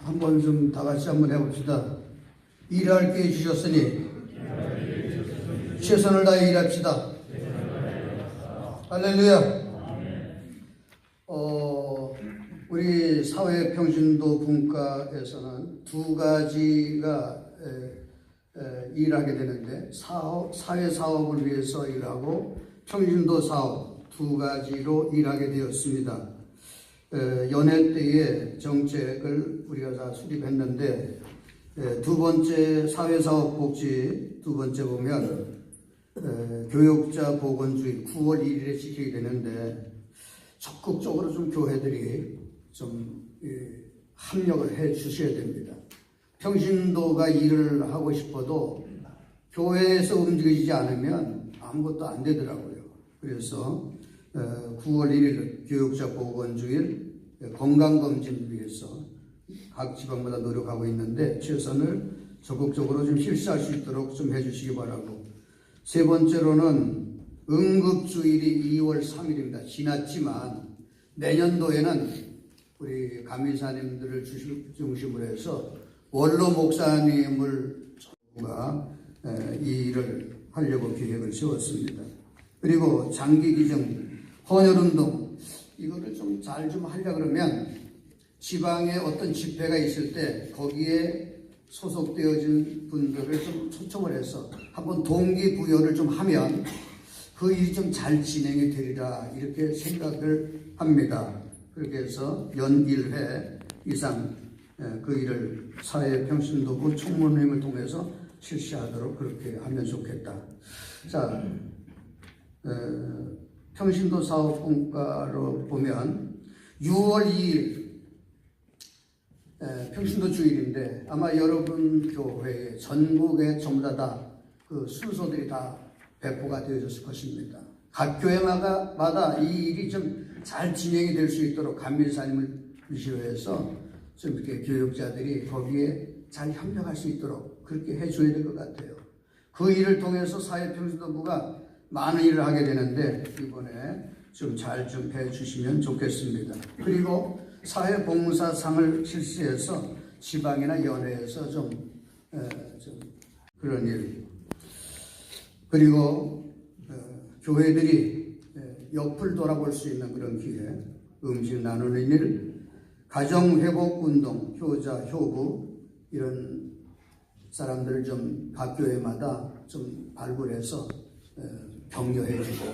한번 좀 다 같이 한번 해봅시다. 일할 기회 주셨으니 최선을 다해 일합시다. 할렐루야. 우리 사회평신도 분과에서는 두 가지가 일하게 되는데, 사회사업을 위해서 일하고 평신도 사업 두 가지로 일하게 되었습니다. 연회 때에 정책을 우리가 다 수립했는데, 두 번째 사회사업 복지 두 번째 보면 교육자 보건주의 9월 1일에 지키게 되는데, 적극적으로 좀 교회들이 좀 합력을 해 주셔야 됩니다. 평신도가 일을 하고 싶어도 교회에서 움직이지 않으면 아무것도 안 되더라고요. 그래서 9월 1일 교육자 보건주일 건강검진을 위해서 각 지방마다 노력하고 있는데, 최선을 적극적으로 좀 실시할 수 있도록 좀 해주시기 바라고, 세 번째로는 응급주일이 2월 3일입니다. 지났지만 내년도에는 우리 감리사님들을 중심으로 해서 원로 목사님을 이 일을 하려고 계획을 세웠습니다. 그리고 장기기증, 헌혈운동, 이거를 좀 잘 좀 하려 그러면 지방에 어떤 집회가 있을 때 거기에 소속되어진 분들을 좀 초청을 해서 한번 동기부여를 좀 하면 그 일이 좀 잘 진행이 되리라, 이렇게 생각을 합니다. 그렇게 해서 연 1회 이상 그 일을 사회평신도부 총무님을 통해서 실시하도록 그렇게 하면 좋겠다. 자, 평신도 사업분과로 보면 6월 2일 평신도 주일인데, 아마 여러분 교회에 전국에 전부 다 그 순서들이 다 배포가 되어졌을 것입니다. 각 교회마다 이 일이 좀 잘 진행이 될 수 있도록 감리사님을 위시해서 좀 이렇게 교육자들이 거기에 잘 협력할 수 있도록 그렇게 해줘야 될 것 같아요. 그 일을 통해서 사회평신도부가 많은 일을 하게 되는데, 이번에 좀 잘 좀 해주시면 좋겠습니다. 그리고 사회봉사상을 실시해서 지방이나 연회에서 좀 그런 일, 그리고 교회들이 옆을 돌아볼 수 있는 그런 기회, 음식 나누는 일, 가정회복운동, 효자, 효부, 이런 사람들을 좀 각 교회마다 좀 발굴해서 격려해주고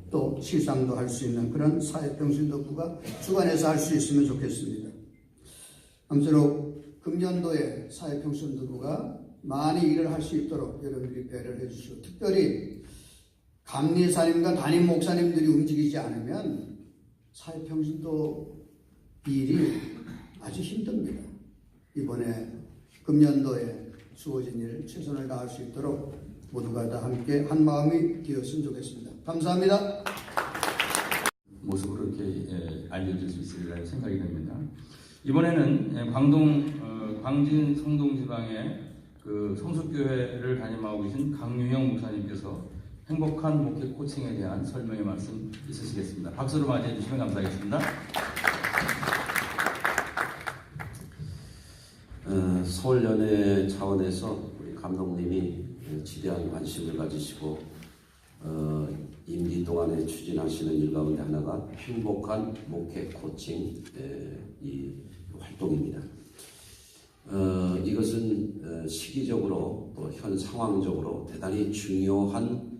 또 시상도 할 수 있는 그런 사회평신도부가 주관해서 할 수 있으면 좋겠습니다. 아무쪼록 금년도에 사회평신도부가 많이 일을 할 수 있도록 여러분들이 배려를 해주시고, 특별히 감리사님과 담임 목사님들이 움직이지 않으면 사회평신도 일이 아주 힘듭니다. 이번에 금년도에 주어진 일 최선을 다할 수 있도록 모두가 다 함께 한 마음이 되었으면 좋겠습니다. 감사합니다. 모습으로 이렇게 알려질 수 있으리라 생각이 됩니다. 이번에는 광진 성동지방의 그 성숙교회를 담임하고 계신 강유영 목사님께서 행복한 목회 코칭에 대한 설명의 말씀 있으시겠습니다. 박수로 맞이해 주시면 감사하겠습니다. 서울연회 차원에서 우리 감독님이 지대한 관심을 가지시고 임기 동안에 추진하시는 일 가운데 하나가 행복한 목회 코칭 이 활동입니다. 이것은 시기적으로 또 현 상황적으로 대단히 중요한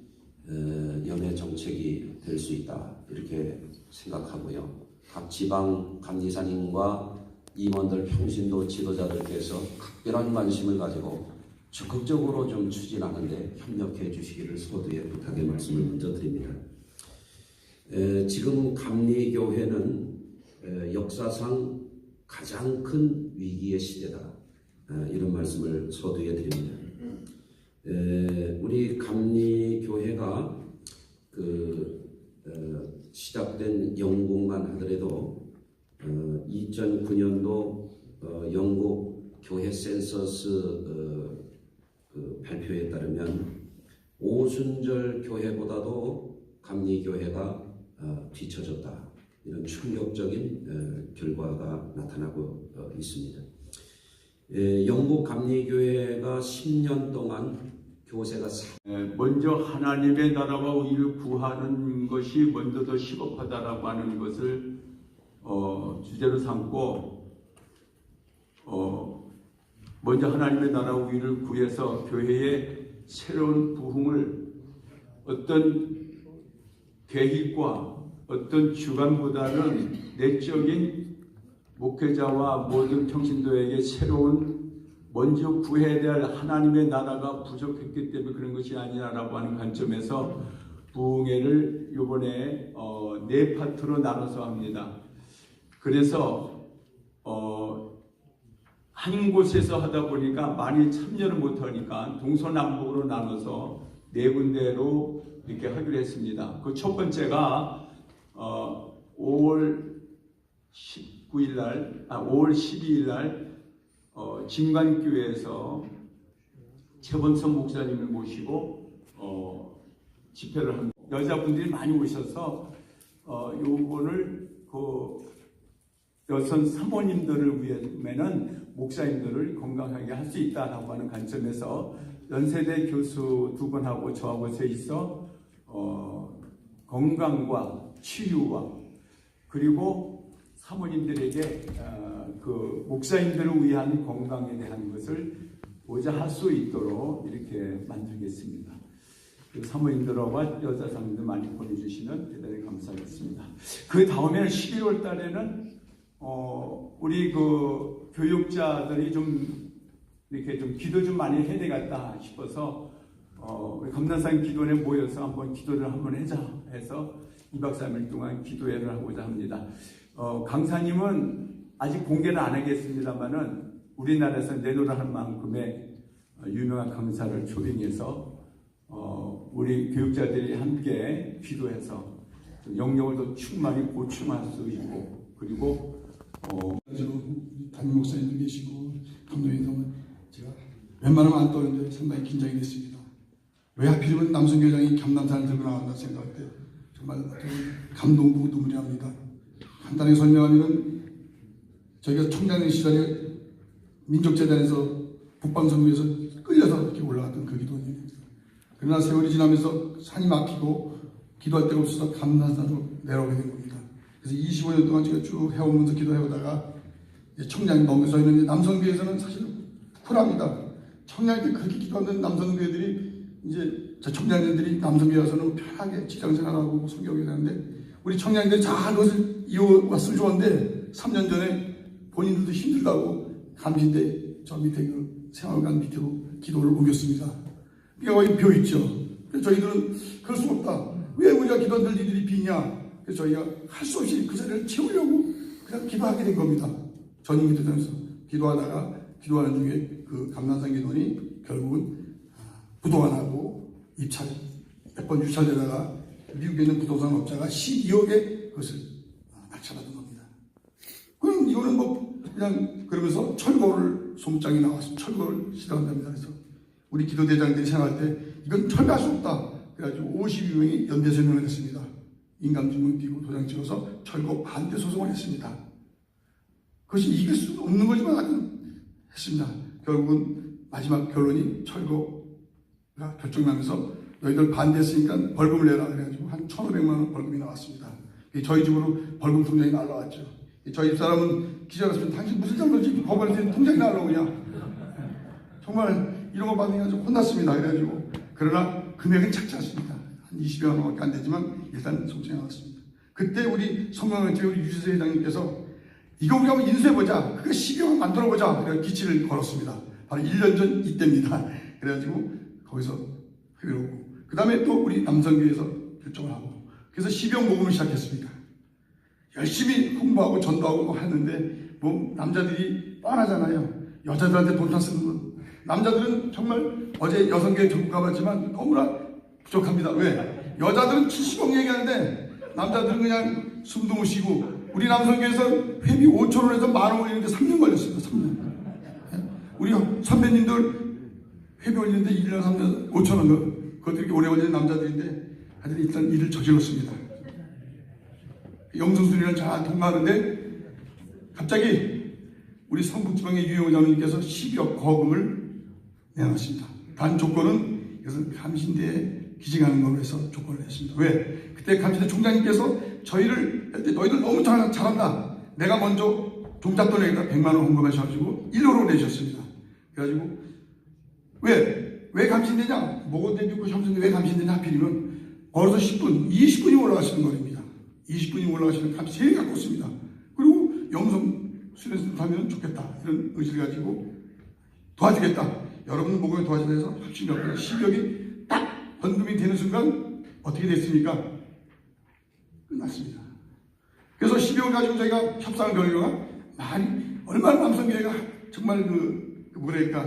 연회 정책이 될 수 있다, 이렇게 생각하고요. 각 지방 감리사님과 임원들, 평신도 지도자들께서 각별한 관심을 가지고 적극적으로 좀 추진하는데 협력해 주시기를 소두에 부탁의 말씀을 먼저 드립니다. 지금 감리교회는 역사상 가장 큰 위기의 시대다, 이런 말씀을 소두에 드립니다. 우리 감리교회가 시작된 영국만 하더라도 2009년도 영국 교회 센서스 발표에 따르면 오순절 교회보다도 감리교회가 뒤처졌다, 이런 충격적인 결과가 나타나고 있습니다. 영국 감리교회가 10년 동안 교세가 먼저 하나님의 나라와 의를 구하는 것이 먼저 더 시급하다라고 하는 것을 주제로 삼고 먼저 하나님의 나라와 의를 구해서 교회의 새로운 부흥을 어떤 계획과 어떤 주관보다는 내적인 목회자와 모든 평신도에게 새로운 먼저 구해야 될 하나님의 나라가 부족했기 때문에 그런 것이 아니라고 하는 관점에서 부흥회를 이번에 4파트로 나눠서 합니다. 그래서 한 곳에서 하다 보니까 많이 참여를 못하니까 동서남북으로 나눠서 4군데로 이렇게 하기로 했습니다. 그 첫 번째가 5월 12일 날 진관교회에서 최범선 목사님을 모시고 집회를 합니다. 여자분들이 많이 오셔서 요거를 그 여성 사모님들을 위해서는 목사님들을 건강하게 할 수 있다라고 하는 관점에서 연세대 교수 2분하고 저하고 셋이서 건강과 치유와 그리고 사모님들에게 그 목사님들을 위한 건강에 대한 것을 보좌 할 수 있도록 이렇게 만들겠습니다. 그 사모님들과 여자 사모님들 많이 보내주시면 대단히 감사하겠습니다. 그 다음에는 11월 달에는 우리 그 교육자들이 좀 이렇게 좀 기도 좀 많이 해야 되겠다 싶어서 우리 감난산 기도원에 모여서 한번 기도를 한번 하자 해서 2박 3일 동안 기도회를 하고자 합니다. 강사님은 아직 공개는 안 하겠습니다만은 우리나라에서 내노라할 만큼의 유명한 강사를 초빙해서 우리 교육자들이 함께 기도해서 영역을 더 충만히 보충할 수 있고 그리고 담임 목사님도 계시고 감독님도 제가 웬만하면 안 떠는데 상당히 긴장이 됐습니다. 왜 하필이면 남성교장이 감남산을 들고 나왔나 생각할 때 정말 감동도 눈물이 납니다. 간단히 설명하면 저희가 총장님 시절에 민족재단에서 북방선교에서 끌려서 이렇게 올라갔던 그 기도원입니다. 그러나 세월이 지나면서 산이 막히고 기도할 데가 없어서 감남산으로 내려오게 된 겁니다. 그래서 25년 동안 제가 쭉 해오면서 기도해오다가 청량이 넘겨서 있는데 남성교회에서는 사실 쿨합니다. 청량이 그렇게 기도하는 남성교회들이 이제 저 청량들이 남성교회 와서는 편하게 직장생활하고 성경에 가는데 우리 청량들이 잘 그것을 이어왔으면 좋은데 3년 전에 본인들도 힘들다고 감신대 저 밑에 그 생활관 밑으로 기도를 옮겼습니다. 비가 거의 벼 있죠. 그래서 저희들은 그럴 수 없다. 왜 우리가 기도한들 니들이 비냐? 그래서 저희가 할 수 없이 그 자리를 채우려고 그냥 기도하게 된 겁니다. 전임 기도장에서 기도하는 중에 그 감난산 기도원이 결국은 부도가 입찰 몇 번 유찰되다가 미국에 있는 부동산 업자가 12억에 그것을 낙찰받은 겁니다. 그럼 이거는 뭐 그냥 그러면서 철거를 소문장이 나왔습니다. 철거를 시도한답니다. 그래서 우리 기도대장들이 생각할 때 이건 철거할 수 없다. 그래가지고 52명이 연대 서명을 했습니다. 인감증명 띄고 도장 찍어서 철거 반대 소송을 했습니다. 그것이 이길 수 없는 거지만 했습니다. 결국은 마지막 결론이 철거가 결정나면서 너희들 반대했으니까 벌금을 내라 그래가지고 한 1,500만 원 벌금이 나왔습니다. 저희 집으로 벌금 통장이 날라왔죠. 저희 집사람은 기자였으면 당신 무슨 잘못이 법원에서 통장이 날라오냐. 정말 이런 거 받으니까 좀 혼났습니다. 그래가지고 그러나 금액은 작지 않습니다. 한 20여 원밖에 안 되지만 일단 송치해 나왔습니다. 그때 우리 성명원체 우리 유지세 회장님께서 이거 우리가 한번 인수해보자. 그거 12억 만들어보자. 그래서 기치를 걸었습니다. 바로 1년 전 이때입니다. 그래가지고 거기서 회의하고 그 다음에 또 우리 남성교회에서 결정을 하고 그래서 12억 모금을 시작했습니다. 열심히 홍보하고 전도하고 하는데 뭐 남자들이 뻔하잖아요. 여자들한테 돈 다 쓰는 건. 남자들은 정말 어제 여성교회 전국 가봤지만 너무나 부족합니다. 왜? 여자들은 70억 얘기하는데 남자들은 그냥 숨도 못 쉬고 우리 남성교회에서 회비 5,000원에서 10,000원 올리는데 3년 걸렸습니다. 3년. 우리 선배님들 회비 올리는데 1년 3년 5,000원 그것도 이렇게 오래 걸리는 남자들인데 하여튼 일단 일을 저질렀습니다. 영성순이랑 잘 통과하는데 갑자기 우리 성북지방의 유영장님께서 10억 거금을 내놨습니다. 단 조건은 이것은 감신대에 기증하는 걸로 해서 조건을 냈습니다. 왜? 그때 감신대 총장님께서 저희를 할 때 너희들 너무 잘한다. 내가 먼저 종잣돈 내겠다 100만 원 헌금하셔가지고 1호로 내셨습니다. 그래가지고 왜 감신되냐? 모건대 믿고 혐신대 왜 감신되냐? 하필이면 걸어서 10분, 20분이 올라가시는 거리입니다. 20분이 올라가시는 값이 제일 가깝습니다. 그리고 영성 수련센터 가면 좋겠다. 이런 의지를 가지고 도와주겠다. 여러분 모금에 도와주자 해서 확신이 없고 10억이 딱 헌금이 되는 순간 어떻게 됐습니까? 끝났습니다. 그래서 10억을 가지고 저희가 협상한 결과가 얼마나 남성교회가 정말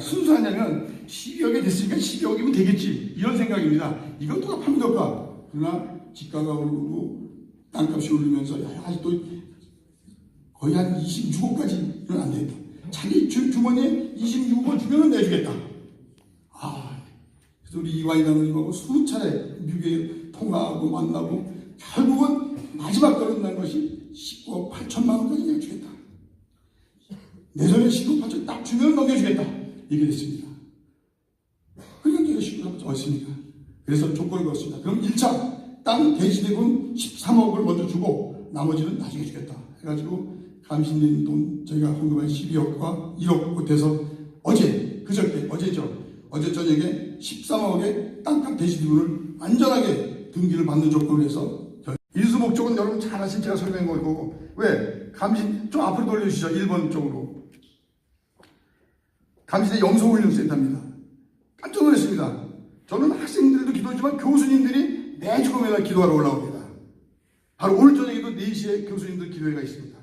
순수하냐면 12억이 됐으니까 12억이면 되겠지. 이런 생각입니다. 이건 누가 팝니다, 없까? 그러나 집가가 오르고 땅값이 오르면서 아직도 거의 한 26억까지는 안 된다. 자기 주머니에 26억 주면은 내주겠다. 그래서 우리 이완희 장로님하고 수차례 미국에 통화하고 만나고 결국은 마지막 거론난 것이 19억 8천만 원까지 내주겠다. 내 손에 19억 8천 딱 주면 넘겨주겠다. 이게 됐습니다. 그러니까 제가 19억 8천 어딨습니까? 그래서 조건을 걸었습니다. 그럼 1차 땅 대지대금 13억을 먼저 주고 나머지는 나중에 주겠다. 해가지고 감신된 돈 저희가 헌금한 12억과 1억 보태서 어제 저녁에 13억의 땅값 대지대금을 안전하게 등기를 받는 조건을 해서 일수 목적은 여러분 잘 아신 제가 설명한 거고 왜? 감신 좀 앞으로 돌려주시죠. 1번 쪽으로. 감신의 영성훈련센터입니다. 깜짝 놀랐습니다. 저는 학생들도 기도하지만 교수님들이 매주금에다 기도하러 올라옵니다. 바로 오늘 저녁에도 4시에 교수님들 기도회가 있습니다.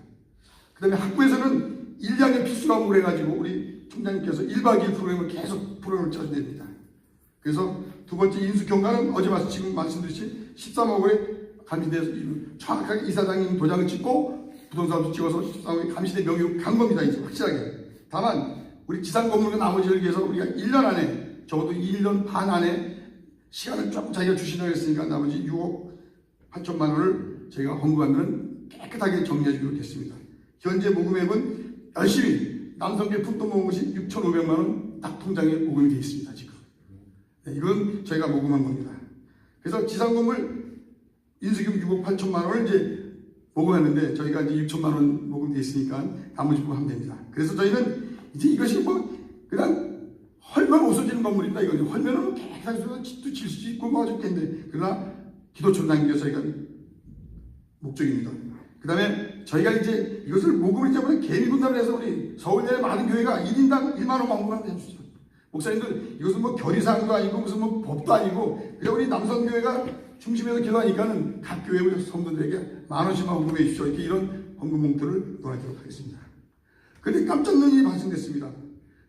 그 다음에 학부에서는 1, 2학년 필수 과목을 해가지고 우리 총장님께서 1박 2일 프로그램을 계속 프로그램을 짜내립니다. 그래서 두 번째 인수경과는 어제 지금 말씀드린 13억에 감시대에서 정확하게 이사장님 도장을 찍고 부동산도 찍어서 13억에 감시대 명의 간 겁니다. 이제 확실하게. 다만 우리 지상건물과 나머지를 위해서 우리가 1년 안에 적어도 1년 반 안에 시간을 조금 자기가 주시려고 했으니까 나머지 6억 8천만 원을 저희가 헌금하면 깨끗하게 정리해 주기로 했습니다. 현재 모금액은 열심히 남성계 풋돈 모은 것이 6,500만 원 딱 통장에 모금이 되어 있습니다. 지금. 네, 이건 저희가 모금한 겁니다. 그래서 지상건물 인수금 6억 8천만 원을 이제 모금했는데 저희가 이제 6천만 원 모금되어 있으니까 나머지 부분 하면 됩니다. 그래서 저희는 이제 이것이 그냥 헐면 없어지는 건물입니다. 이거 헐면은 깨끗하게 집도 질 수 있고 뭐 좋겠는데 그러나 기도처럼 남기는 게 저희가 목적입니다. 그 다음에 저희가 이제 이것을 모금을 때문에 개미 분담을 해서 우리 서울의 많은 교회가 1인당 1만 원만 모금하면 해주시죠. 목사님들 이것은 뭐 결의사항도 아니고 무슨 뭐 법도 아니고 그냥 우리 남성교회가 중심에서 기도하니까는 각 교회 우리 성도들에게 10,000원씩만 헌금해 주십시오. 이렇게 이런 헌금 봉투를 논하도록 하겠습니다. 그런데 깜짝 놀란 일이 발생됐습니다.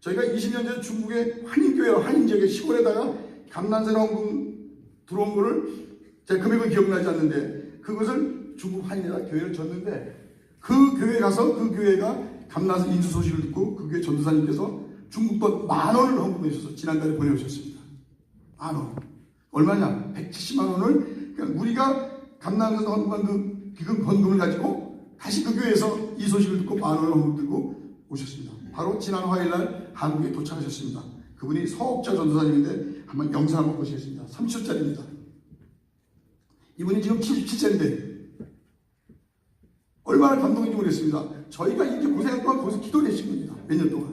저희가 20년 전 중국의 한인교회와 한인지역의 시골에다가 감난세 헌금 들어온 거를 제 금액은 기억나지 않는데 그것을 중국 한인에다 교회를 줬는데 그 교회 가서 그 교회가 감난세 인수 소식을 듣고 그 교회 전도사님께서 중국 돈 10,000원을 헌금해 주셔서 지난달에 보내오셨습니다. 10,000원. 얼마냐? 170만 원을 그러니까 우리가 감난세 헌금한 그 기금 헌금을 가지고 다시 그 교회에서 이 소식을 듣고 10,000원을 헌금 들고 오셨습니다. 바로 지난 화요일날 한국에 도착하셨습니다. 그분이 서옥자 전도사님인데 한번 영상 한번 보시겠습니다. 30초짜리입니다. 이분이 지금 77세인데 얼마나 감동인지 모르겠습니다. 저희가 이렇게 고생한 동안 거기서 기도를 해주신 겁니다. 몇 년 동안.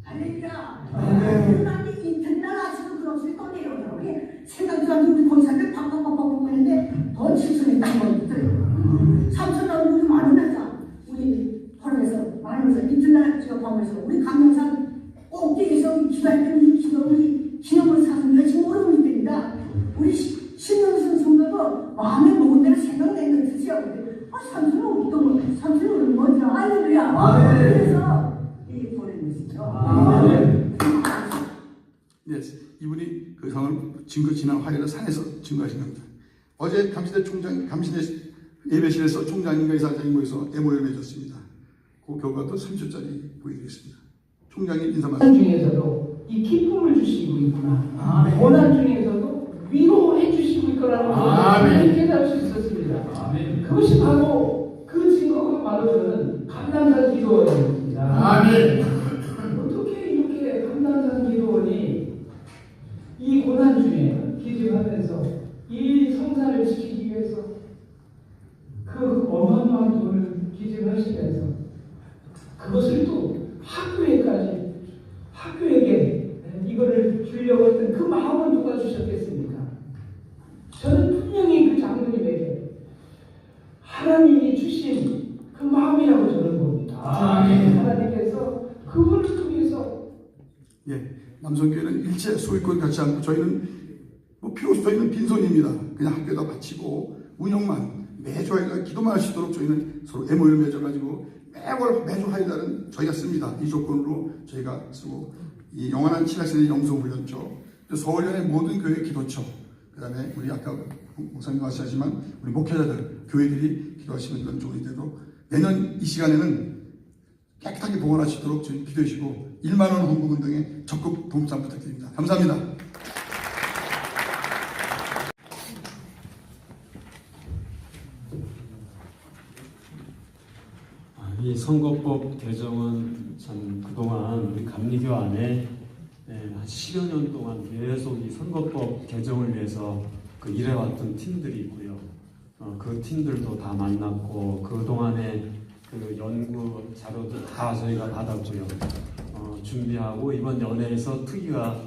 할렐루야. 하나님 이튿날 아침에 그것을 꺼내요. 우리 생각도 안 우리 권사들 팍팍팍팍 했는데 더 칠순했다는 거였어요. 삼천원 우리 만원하자. 우리 허락해서 만원에서 이튿날 제가 방에서 우리 강명산 꼭대기에서 기도할 때는 이 기도 우리 기념을 사서 지금 오르고 있답니다. 우리 신명선 성도도 마음에 먹은 대로 생각낸 걸 드시라고. 삼촌은 어떤 삼촌은 뭐죠? 할렐루야. 그래서 이 보낸 것이죠. 네, 이분이 그 상을 증거 지난 화요일 산에서 증거하신 겁니다. 어제 감시대 총장 감시대 예배실에서 총장님과 이사장님 모여서 MOU를 맺었습니다. 그 결과도 30초짜리 보여드리겠습니다. 총장님 인사 말씀. 중에서도 이 기쁨을 주시고 있구나. 고난 중에서도 위로해 주시고 있구나라는 것을 깨달을 수 있었습니다. 그것이 바로 그 증거가 바로 저는 감남산 기도였습니다. 그분을 통해서 예, 남성교회는 일체 소유권 갖지 않고 저희는 비로소 저희는 빈손입니다. 그냥 학교에다 바치고 운영만 매주 화요일 기도만 할 수 있도록 저희는 서로 MOU를 맺어가지고 매주 화요일날은 저희가 씁니다. 이 조건으로 저희가 쓰고 이 영원한 신학생의 영성훈련처, 서울연의 모든 교회 기도처, 그 다음에 우리 아까 목사님 말씀하시지만 우리 목회자들, 교회들이 기도하시는 그런 조인데도 내년 이 시간에는 깨끗하게 복원할 수 있도록 저희 기도해 주시고 1만 원 헌금 운동에 적극 동참 부탁드립니다. 감사합니다. 이 선거법 개정은 참 그동안 우리 감리교 안에 한 10여 년 동안 계속 이 선거법 개정을 위해서 일해왔던 팀들이 있고요. 그 팀들도 다 만났고 그동안에 그 연구 자료도 다 저희가 받았고요. 준비하고 이번 연회에서 특위가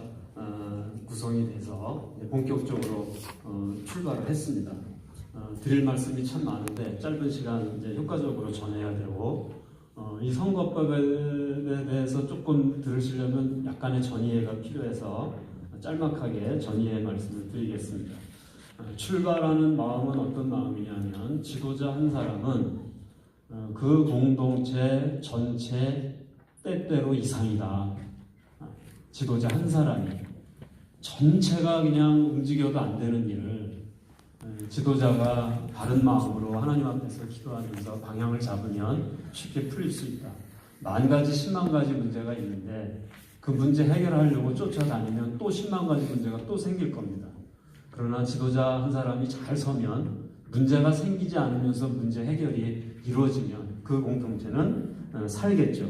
구성이 돼서 본격적으로 출발을 했습니다. 드릴 말씀이 참 많은데 짧은 시간 이제 효과적으로 전해야 되고 이 선거법에 대해서 조금 들으시려면 약간의 전이해가 필요해서 짤막하게 전이해 말씀을 드리겠습니다. 출발하는 마음은 어떤 마음이냐면 지도자 한 사람은 그 공동체 전체 때때로 이상이다. 지도자 한 사람이 전체가 그냥 움직여도 안 되는 일을 지도자가 바른 마음으로 하나님 앞에서 기도하면서 방향을 잡으면 쉽게 풀릴 수 있다. 10,000가지, 100,000가지 문제가 있는데 그 문제 해결하려고 쫓아다니면 또 100,000가지 문제가 또 생길 겁니다. 그러나 지도자 한 사람이 잘 서면 문제가 생기지 않으면서 문제 해결이 이루어지면 그 공동체는 살겠죠.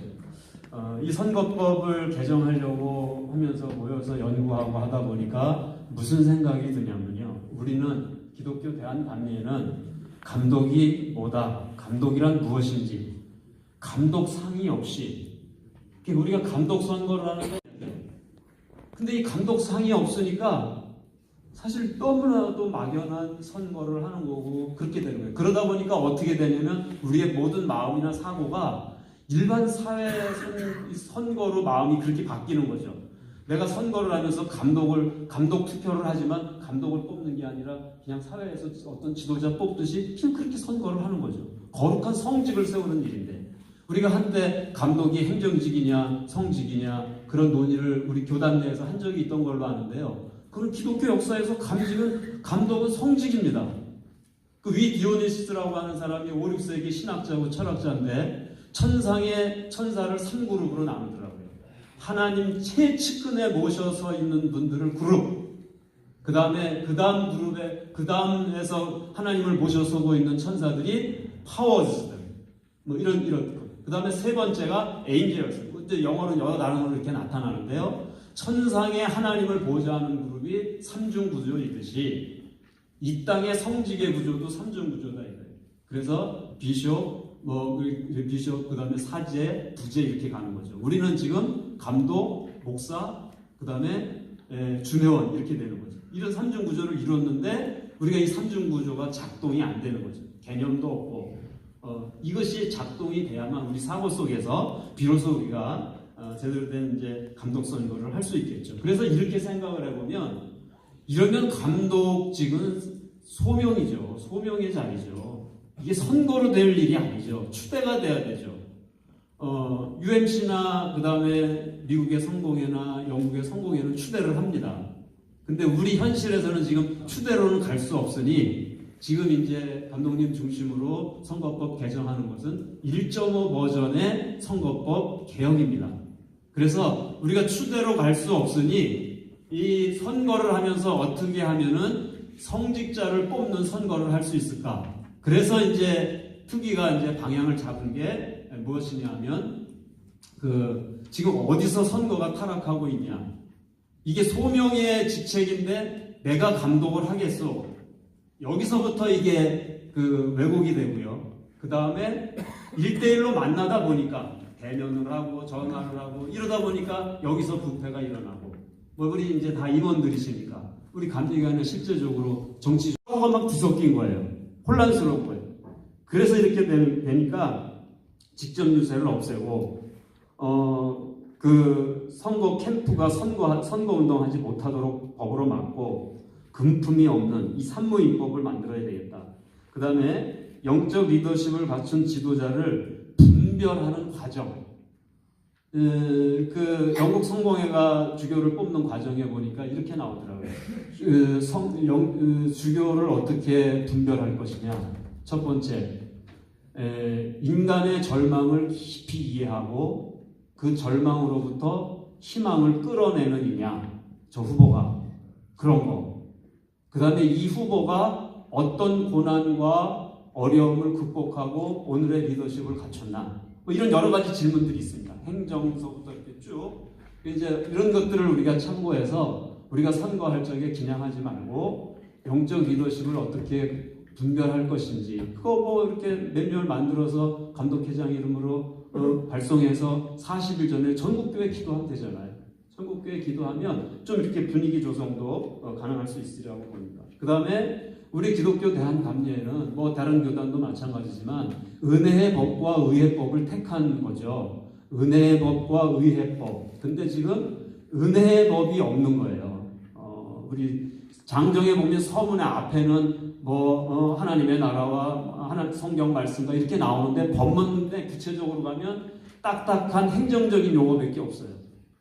이 선거법을 개정하려고 하면서 모여서 연구하고 하다 보니까 무슨 생각이 드냐면요. 우리는 기독교 대한반미에는 감독이 뭐다, 감독이란 무엇인지 감독상이 없이 우리가 감독 선거를 하는데 근데 이 감독상이 없으니까 사실 너무나도 막연한 선거를 하는 거고 그렇게 되는 거예요. 그러다 보니까 어떻게 되냐면 우리의 모든 마음이나 사고가 일반 사회 선거로 마음이 그렇게 바뀌는 거죠. 내가 선거를 하면서 감독 투표를 하지만 감독을 뽑는 게 아니라 그냥 사회에서 어떤 지도자 뽑듯이 그냥 그렇게 선거를 하는 거죠. 거룩한 성직을 세우는 일인데 우리가 한때 감독이 행정직이냐 성직이냐 그런 논의를 우리 교단 내에서 한 적이 있던 걸로 아는데요. 그건 기독교 역사에서 감독은 성직입니다. 그 위 디오니시스라고 하는 사람이 5, 6세기 신학자고 철학자인데 천사를 3그룹으로 나누더라고요. 하나님 최측근에 모셔서 있는 분들을 그룹, 그 다음에서 하나님을 모셔서고 있는 천사들이 파워즈들, 이런 그 다음에 세 번째가 에인젤스. 영어는 여러 단어로 이렇게 나타나는데요. 천상의 하나님을 보좌하는 그룹이 삼중 구조이듯이 이 땅의 성직의 구조도 삼중 구조다 이거예요. 그래서 비숍, 그 다음에 사제, 부제 이렇게 가는 거죠. 우리는 지금 감독, 목사, 그 다음에 주례원 이렇게 되는 거죠. 이런 삼중 구조를 이뤘는데 우리가 이 삼중 구조가 작동이 안 되는 거죠. 개념도 없고 이것이 작동이 돼야만 우리 사고 속에서 비로소 우리가 제대로 된 이제 감독 선거를 할 수 있겠죠. 그래서 이렇게 생각을 해보면 이러면 감독직은 소명이죠. 소명의 자리죠. 이게 선거로 될 일이 아니죠. 추대가 돼야 되죠. UMC나 그 다음에 미국의 성공회나 영국의 성공회는 추대를 합니다. 근데 우리 현실에서는 지금 추대로는 갈 수 없으니 지금 이제 감독님 중심으로 선거법 개정하는 것은 1.5 버전의 선거법 개혁입니다. 그래서 우리가 추대로 갈 수 없으니 이 선거를 하면서 어떻게 하면은 성직자를 뽑는 선거를 할 수 있을까? 그래서 이제 특위가 이제 방향을 잡은 게 무엇이냐 하면 지금 어디서 선거가 타락하고 있냐? 이게 소명의 직책인데 내가 감독을 하겠소. 여기서부터 이게 왜곡이 되고요. 그 다음에 1대1로 만나다 보니까 대면을 하고 전화를 하고 이러다 보니까 여기서 부패가 일어나고 우리 이제 다 임원들이시니까 우리 감리교회는 실제적으로 정치적으로 막 뒤섞인 거예요. 혼란스럽고요. 그래서 이렇게 되니까 직접 유세를 없애고 그 선거 캠프가 선거 운동하지 못하도록 법으로 막고 금품이 없는 이 산무입법을 만들어야 되겠다. 그 다음에 영적 리더십을 갖춘 지도자를 분별하는 과정. 그 영국 성공회가 주교를 뽑는 과정에 보니까 이렇게 나오더라고요. 주교를 어떻게 분별할 것이냐. 첫 번째, 인간의 절망을 깊이 이해하고 그 절망으로부터 희망을 끌어내는 이냐, 저 후보가. 그런 거. 그 다음에 이 후보가 어떤 고난과 어려움을 극복하고 오늘의 리더십을 갖췄나. 뭐 이런 여러 가지 질문들이 있습니다. 행정서부터 이렇게 쭉. 이제 이런 것들을 우리가 참고해서 우리가 선거할 적에 기냥하지 말고 영적 리더십을 어떻게 분별할 것인지, 그거 뭐 이렇게 매뉴얼 만들어서 감독회장 이름으로 발송해서 40일 전에 전국교회 기도하면 되잖아요. 전국교회 기도하면 좀 이렇게 분위기 조성도 가능할 수 있으리라고 봅니다. 그 다음에 우리 기독교 대한감리회는 뭐 다른 교단도 마찬가지지만 은혜의 법과 의회법을 택한 거죠. 은혜의 법과 의회법. 근데 지금 은혜의 법이 없는 거예요. 우리 장정에 보면 서문의 앞에는 하나님의 나라와 성경 말씀과 이렇게 나오는데 법문에 구체적으로 가면 딱딱한 행정적인 용어밖에 없어요.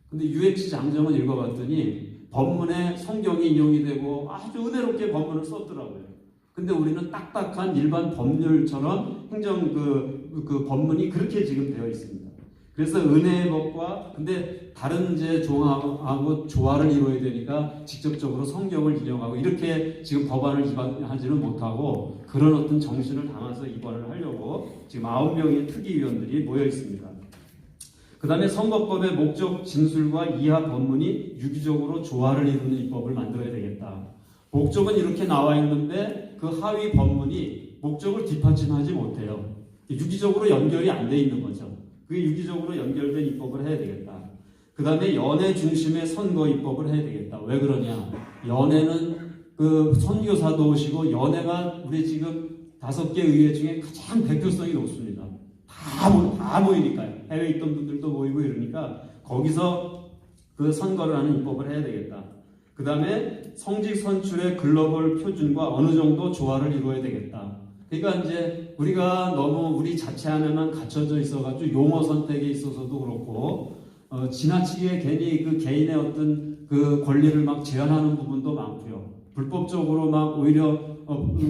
근데 UX 장정은 읽어봤더니 법문에 성경이 인용이 되고 아주 은혜롭게 법문을 썼더라고요. 근데 우리는 딱딱한 일반 법률처럼 행정 그 법문이 그렇게 지금 되어 있습니다. 그래서 은혜의 법과 근데 다른 이제 종하고 조화를 이루어야 되니까 직접적으로 성경을 인용하고 이렇게 지금 법안을 입안하지는 못하고 그런 어떤 정신을 담아서 입안을 하려고 지금 9명의 특위위원들이 모여 있습니다. 그 다음에 선거법의 목적 진술과 이하 법문이 유기적으로 조화를 이루는 입법을 만들어야 되겠다. 목적은 이렇게 나와 있는데 그 하위 법문이 목적을 뒷받침하지 못해요. 유기적으로 연결이 안 돼 있는 거죠. 그게 유기적으로 연결된 입법을 해야 되겠다. 그 다음에 연애 중심의 선거 입법을 해야 되겠다. 왜 그러냐? 연애는 그 선교사도 오시고 연애가 우리 지금 5개 의회 중에 가장 대표성이 높습니다. 다 모이니까요. 해외에 있던 분들도 모이고 이러니까 거기서 그 선거를 하는 입법을 해야 되겠다. 그 다음에 성직 선출의 글로벌 표준과 어느 정도 조화를 이루어야 되겠다. 그러니까 이제 우리가 너무 우리 자체 안에만 갇혀져 있어가지고 용어 선택에 있어서도 그렇고 지나치게 괜히 그 개인의 어떤 그 권리를 막 제한하는 부분도 많고요. 불법적으로 막 오히려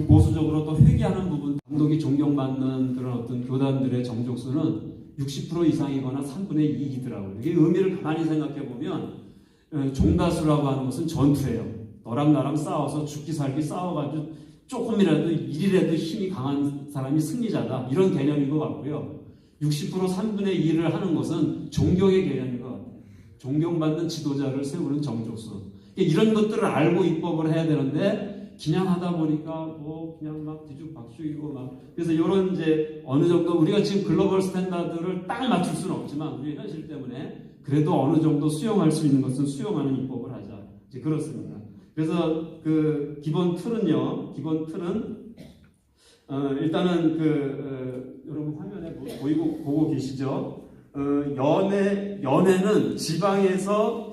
보수적으로 또 회귀하는 부분, 감독이 존경받는 그런 어떤 교단들의 정족수는 60% 이상이거나 3분의 2이더라고요. 이게 의미를 가만히 생각해 보면 종다수라고 하는 것은 전투예요. 너랑 나랑 싸워서 죽기 살기 싸워가지고 조금이라도 일이라도 힘이 강한 사람이 승리자다. 이런 개념인 것 같고요. 60% 3분의 2를 하는 것은 존경의 개념인 것 같아요. 존경받는 지도자를 세우는 정족수. 이런 것들을 알고 입법을 해야 되는데 그냥 하다 보니까 그냥 막 뒤죽박죽이고 막 그래서 이런 이제 어느 정도 우리가 지금 글로벌 스탠다드를 딱 맞출 수는 없지만 우리 현실 때문에 그래도 어느 정도 수용할 수 있는 것은 수용하는 입법을 하자. 이제 그렇습니다. 그래서 그 기본 틀은 일단은 여러분 화면에 보고 계시죠? 연애는 지방에서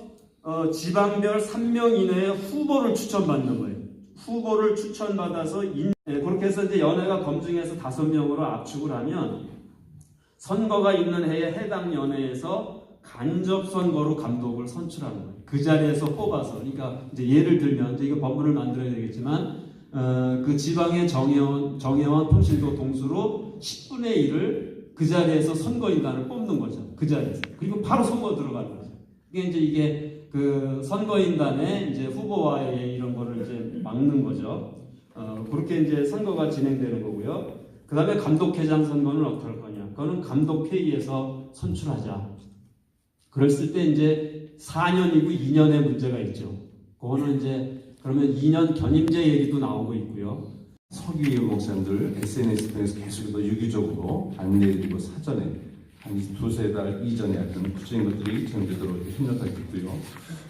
지방별 3명 이내의 후보를 추천받는 거예요. 후보를 추천받아서 그렇게 해서 이제 연회가 검증해서 5명으로 압축을 하면 선거가 있는 해에 해당 연회에서 간접 선거로 감독을 선출하는 거예요. 그 자리에서 뽑아서. 그러니까 이제 예를 들면 이제 이거 법문을 만들어야 되겠지만 그 지방의 정의원, 통신도 동수로 10분의 1을 그 자리에서 선거인단을 뽑는 거죠. 그 자리에서. 그리고 바로 선거 들어가는 거죠. 이게 그 선거인단의 이제 후보와의 이런 거를 이제 막는 거죠. 그렇게 이제 선거가 진행되는 거고요. 그 다음에 감독회장 선거는 어떨 거냐. 그거는 감독회의에서 선출하자. 그랬을 때 이제 4년이고 2년의 문제가 있죠. 그거는 이제 그러면 2년 견임제 얘기도 나오고 있고요. 서기의 목사님들 SNS 통해서 계속해서 유기적으로 안내드리고 사전에 한 2-3달 이전에 어떤 구체적인 것들이 진행되도록 협력하겠고요.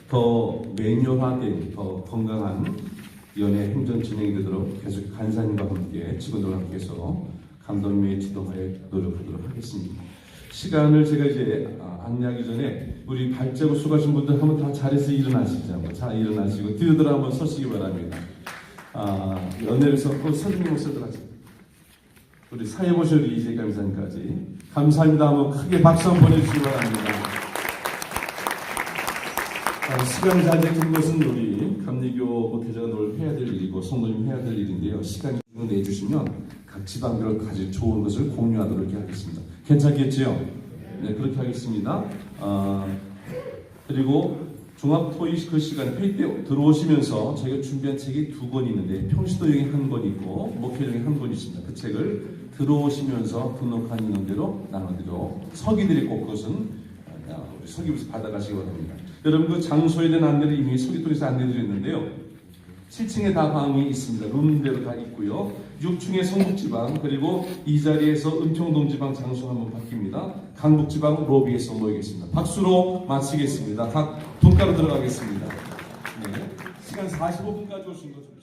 더 매뉴화된, 더 건강한 연예 행정 진행이 되도록 계속 간사님과 함께 직원들과 함께해서 감독님의 지도하에 노력하도록 하겠습니다. 시간을 제가 이제 안내하기 전에 우리 발자국 수고하신 분들 한번 다 자리에서 일어나시죠. 한번 잘 일어나시고 뒤로들어 한번 서시기 바랍니다. 연회를 섞고 선생님 목사들 하죠. 우리 사회보실 이재 감사님까지 감사합니다. 한번 크게 박수 한번 보내주시기 바랍니다. 시간이 잘 되는 것은 우리 감리교 목회자가 늘 해야 될 일이고 성도님 해야 될 일인데요. 시간을 내주시면 각 지방별로 가질 좋은 것을 공유하도록 이렇게 하겠습니다. 괜찮겠지요? 네, 그렇게 하겠습니다. 그리고 종합토익 그 시간 회의 때 들어오시면서 저희가 준비한 책이 2권 있는데 평시도용이 1권 있고 목회용이 1권 있습니다. 그 책을 들어오시면서 등록한 인원대로 나눠드려 서기들이 꼭 그것은 우리 서기부에서 받아가시기 바랍니다. 여러분 그 장소에 대한 안내를 이미 서기통에서 안내드렸는데요. 7층에 다 방이 있습니다. 룸대로 다 있고요. 6층에 성북지방 그리고 이 자리에서 은평동지방 장소 한번 바뀝니다. 강북지방 로비에서 모이겠습니다. 박수로 마치겠습니다. 각 분가로 들어가겠습니다. 네. 시간 45분까지 오신 거죠.